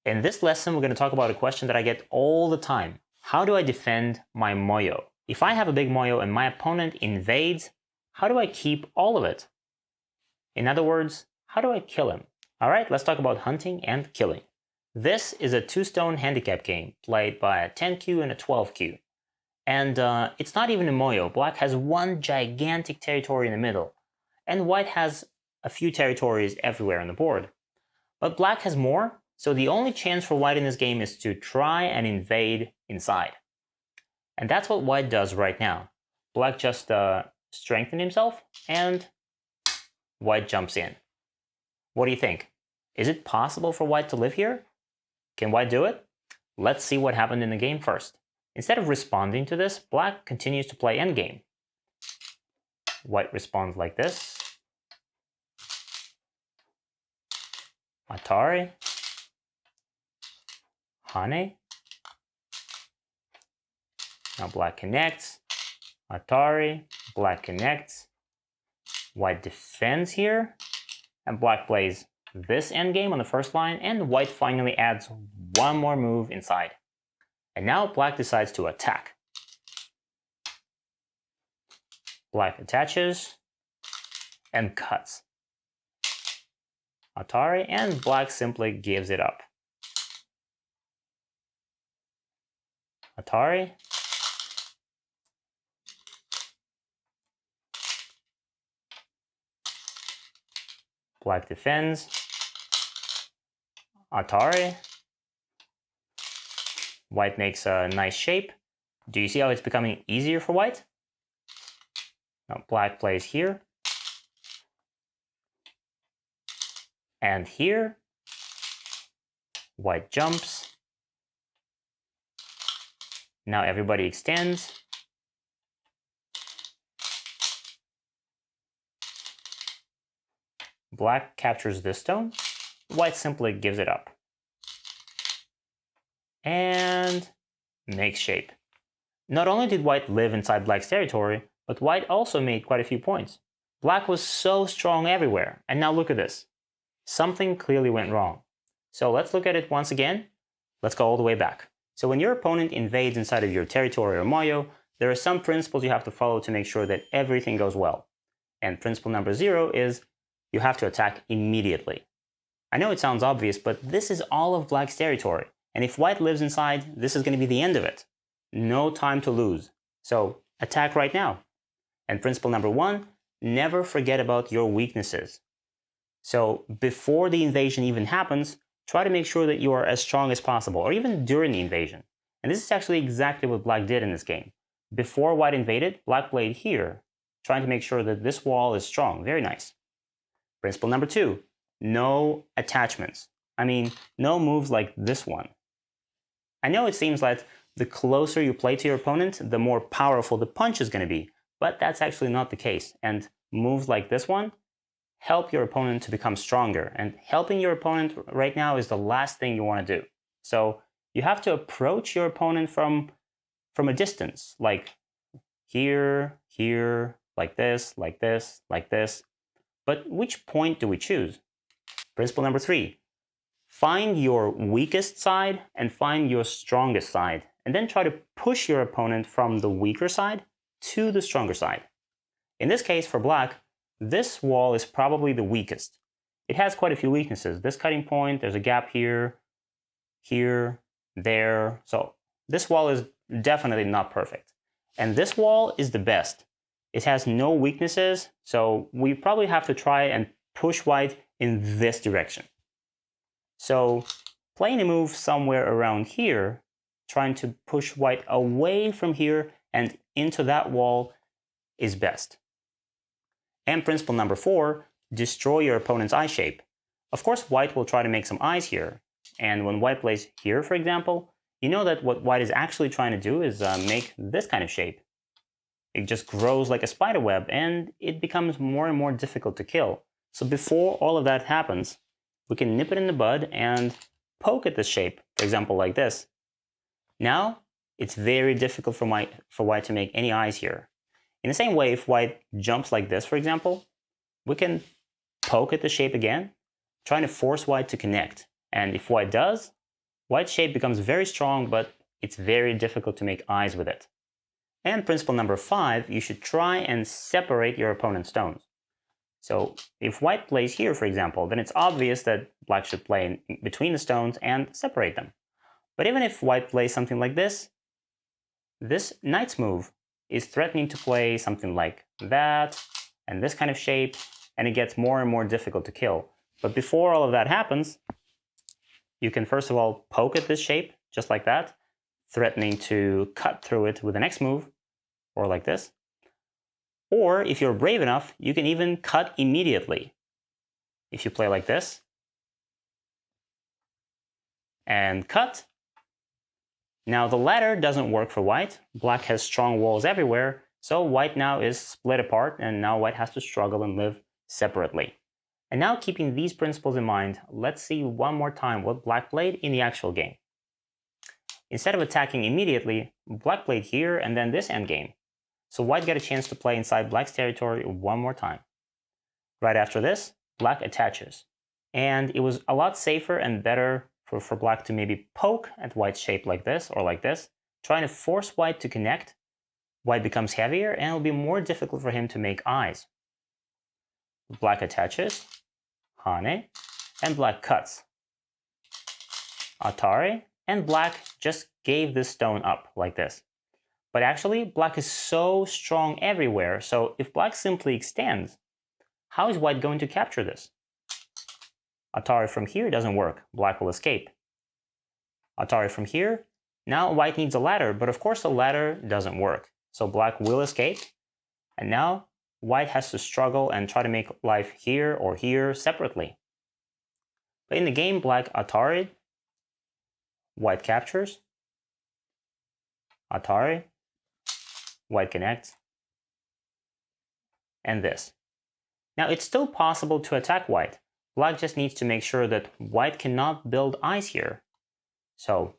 In this lesson, we're going to talk about a question that I get all the time. How do I defend my Moyo? If I have a big Moyo and my opponent invades, how do I keep all of it? In other words, how do I kill him? Alright, let's talk about hunting and killing. This is a two-stone handicap game played by a 10Q and a 12Q. And it's not even a Moyo. Black has one gigantic territory in the middle, and White has a few territories everywhere on the board. But Black has more, so the only chance for White in this game is to try and invade inside. And that's what White does right now. Black just strengthened himself, and White jumps in. What do you think? Is it possible for White to live here? Can White do it? Let's see what happened in the game first. Instead of responding to this, Black continues to play endgame. White responds like this. Atari. Hane. Now Black connects. Atari. Black connects. White defends here. And Black plays this endgame on the first line. And White finally adds one more move inside. And now Black decides to attack. Black attaches and cuts. Atari, and Black simply gives it up. Atari. Black defends. Atari. White makes a nice shape. Do you see how it's becoming easier for White? Now Black plays here. And here. White jumps. Now everybody extends. Black captures this stone. White simply gives it up. And makes shape. Not only did White live inside Black's territory, but White also made quite a few points. Black was so strong everywhere. And now look at this. Something clearly went wrong. So let's look at it once again. Let's go all the way back. So when your opponent invades inside of your territory or Moyo, there are some principles you have to follow to make sure that everything goes well. And principle number 0 is you have to attack immediately. I know it sounds obvious, but this is all of Black's territory. And if White lives inside, this is going to be the end of it. No time to lose. So attack right now. And principle number 1, never forget about your weaknesses. So before the invasion even happens, try to make sure that you are as strong as possible, or even during the invasion. And this is actually exactly what Black did in this game. Before White invaded, Black played here, trying to make sure that this wall is strong. Very nice. Principle number 2, no attachments. I mean, no moves like this one. I know it seems like the closer you play to your opponent, the more powerful the punch is going to be, but that's actually not the case. And moves like this one help your opponent to become stronger. And helping your opponent right now is the last thing you want to do. So you have to approach your opponent from a distance, like here, here, like this, like this, like this. But which point do we choose? Principle number 3. Find your weakest side and find your strongest side, and then try to push your opponent from the weaker side to the stronger side. In this case, for Black, this wall is probably the weakest. It has quite a few weaknesses. This cutting point, there's a gap here, here, there. So this wall is definitely not perfect. And this wall is the best. It has no weaknesses, so we probably have to try and push White in this direction. So playing a move somewhere around here, trying to push White away from here and into that wall is best. And principle number 4, destroy your opponent's eye shape. Of course, White will try to make some eyes here. And when White plays here, for example, you know that what White is actually trying to do is make this kind of shape. It just grows like a spider web, and it becomes more and more difficult to kill. So before all of that happens, we can nip it in the bud and poke at this shape, for example, like this. Now, it's very difficult for White to make any eyes here. In the same way, if White jumps like this, for example, we can poke at the shape again, trying to force White to connect. And if White does, White's shape becomes very strong, but it's very difficult to make eyes with it. And principle number 5, you should try and separate your opponent's stones. So if white plays here, for example, then it's obvious that black should play in between the stones and separate them. But even if white plays something like this knight's move is threatening to play something like that and this kind of shape, and it gets more and more difficult to kill. But before all of that happens, you can first of all poke at this shape, just like that, threatening to cut through it with the next move, or like this. Or if you're brave enough, you can even cut immediately. If you play like this, and cut. Now the ladder doesn't work for white. Black has strong walls everywhere, so white now is split apart, and now white has to struggle and live separately. And now, keeping these principles in mind, let's see one more time what black played in the actual game. Instead of attacking immediately, black played here and then this endgame. So white got a chance to play inside black's territory one more time. Right after this, black attaches. And it was a lot safer and better for black to maybe poke at white's shape like this or like this, trying to force white to connect. White becomes heavier and it will be more difficult for him to make eyes. Black attaches, Hane, and black cuts. Atari, and black just gave this stone up like this. But actually, black is so strong everywhere, so if black simply extends, how is white going to capture this? Atari from here doesn't work, black will escape. Atari from here, now white needs a ladder, but of course a ladder doesn't work. So black will escape, and now white has to struggle and try to make life here or here separately. But in the game, black Atari, white captures, Atari, white connects, and this. Now it's still possible to attack white. Black just needs to make sure that white cannot build eyes here. So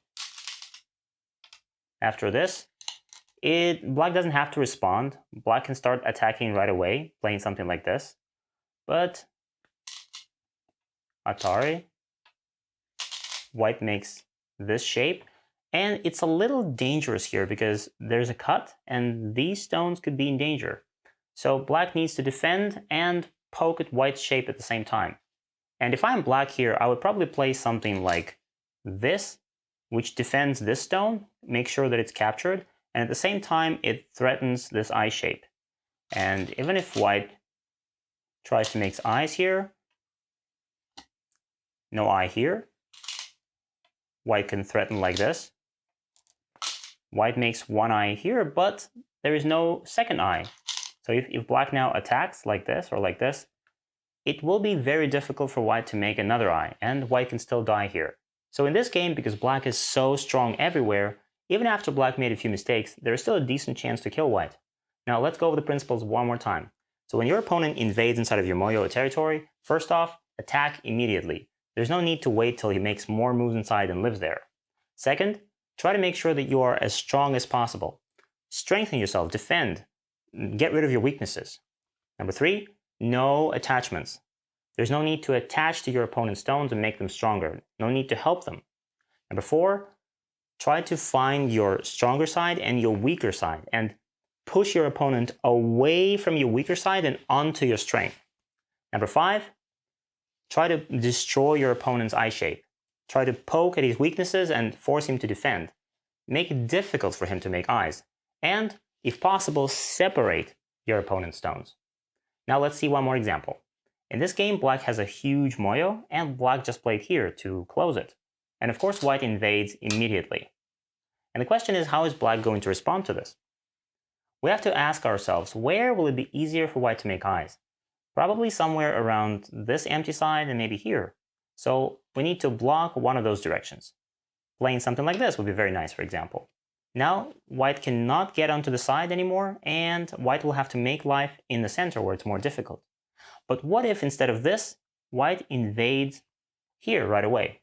after this, black doesn't have to respond. Black can start attacking right away, playing something like this. But Atari, white makes this shape. And it's a little dangerous here because there's a cut and these stones could be in danger. So black needs to defend and poke at white's shape at the same time. And if I'm black here, I would probably play something like this, which defends this stone, make sure that it's captured, and at the same time it threatens this eye shape. And even if white tries to make eyes here, no eye here, white can threaten like this. White makes one eye here, but there is no second eye. So if black now attacks like this or like this, it will be very difficult for white to make another eye, and white can still die here. So in this game, because black is so strong everywhere, even after black made a few mistakes, there is still a decent chance to kill white. Now let's go over the principles one more time. So when your opponent invades inside of your Moyo territory, first off, attack immediately. There's no need to wait till he makes more moves inside and lives there. Second, try to make sure that you are as strong as possible. Strengthen yourself, defend, get rid of your weaknesses. Number 3, no attachments. There's no need to attach to your opponent's stones and make them stronger. No need to help them. Number 4, try to find your stronger side and your weaker side and push your opponent away from your weaker side and onto your strength. Number 5, try to destroy your opponent's eye shape. Try to poke at his weaknesses and force him to defend. Make it difficult for him to make eyes. And, if possible, separate your opponent's stones. Now let's see one more example. In this game, black has a huge Moyo, and black just played here to close it. And of course, white invades immediately. And the question is, how is black going to respond to this? We have to ask ourselves, where will it be easier for white to make eyes? Probably somewhere around this empty side and maybe here. So we need to block one of those directions. Playing something like this would be very nice, for example. Now, white cannot get onto the side anymore, and white will have to make life in the center where it's more difficult. But what if instead of this, white invades here right away?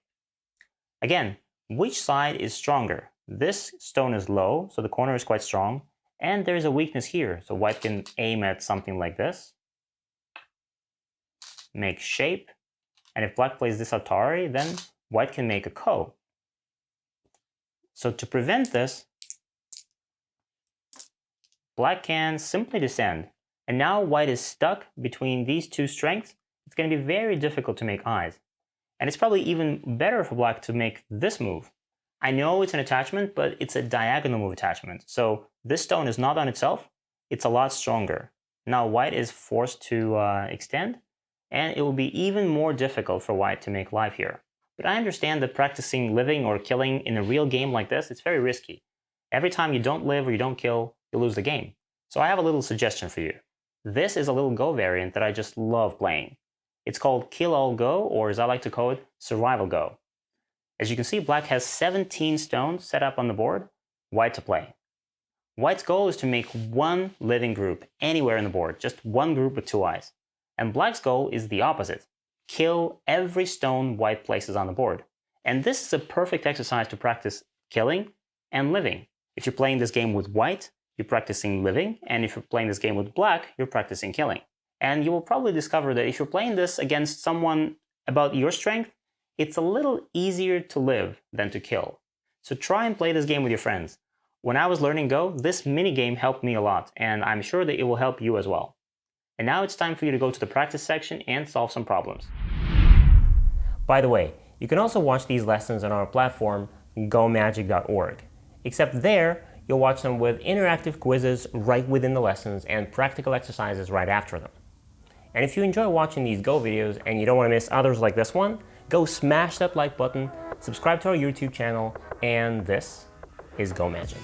Again, which side is stronger? This stone is low, so the corner is quite strong, and there's a weakness here, so white can aim at something like this, make shape, and if black plays this Atari, then white can make a ko. So to prevent this, black can simply descend. And now white is stuck between these two strengths. It's going to be very difficult to make eyes. And it's probably even better for black to make this move. I know it's an attachment, but it's a diagonal move attachment. So this stone is not on itself. It's a lot stronger. Now white is forced to extend, and it will be even more difficult for white to make life here. But I understand that practicing living or killing in a real game like this, it's very risky. Every time you don't live or you don't kill, you lose the game. So I have a little suggestion for you. This is a little Go variant that I just love playing. It's called Kill All Go, or as I like to call it, Survival Go. As you can see, black has 17 stones set up on the board, white to play. White's goal is to make one living group anywhere on the board, just one group with 2 eyes. And black's goal is the opposite. Kill every stone white places on the board. And this is a perfect exercise to practice killing and living. If you're playing this game with white, you're practicing living, and if you're playing this game with black, you're practicing killing. And you will probably discover that if you're playing this against someone about your strength, it's a little easier to live than to kill. So try and play this game with your friends. When I was learning Go, this mini-game helped me a lot, and I'm sure that it will help you as well. And now it's time for you to go to the practice section and solve some problems. By the way, you can also watch these lessons on our platform, gomagic.org. Except there, you'll watch them with interactive quizzes right within the lessons and practical exercises right after them. And if you enjoy watching these Go videos and you don't want to miss others like this one, go smash that like button, subscribe to our YouTube channel, and this is Go Magic.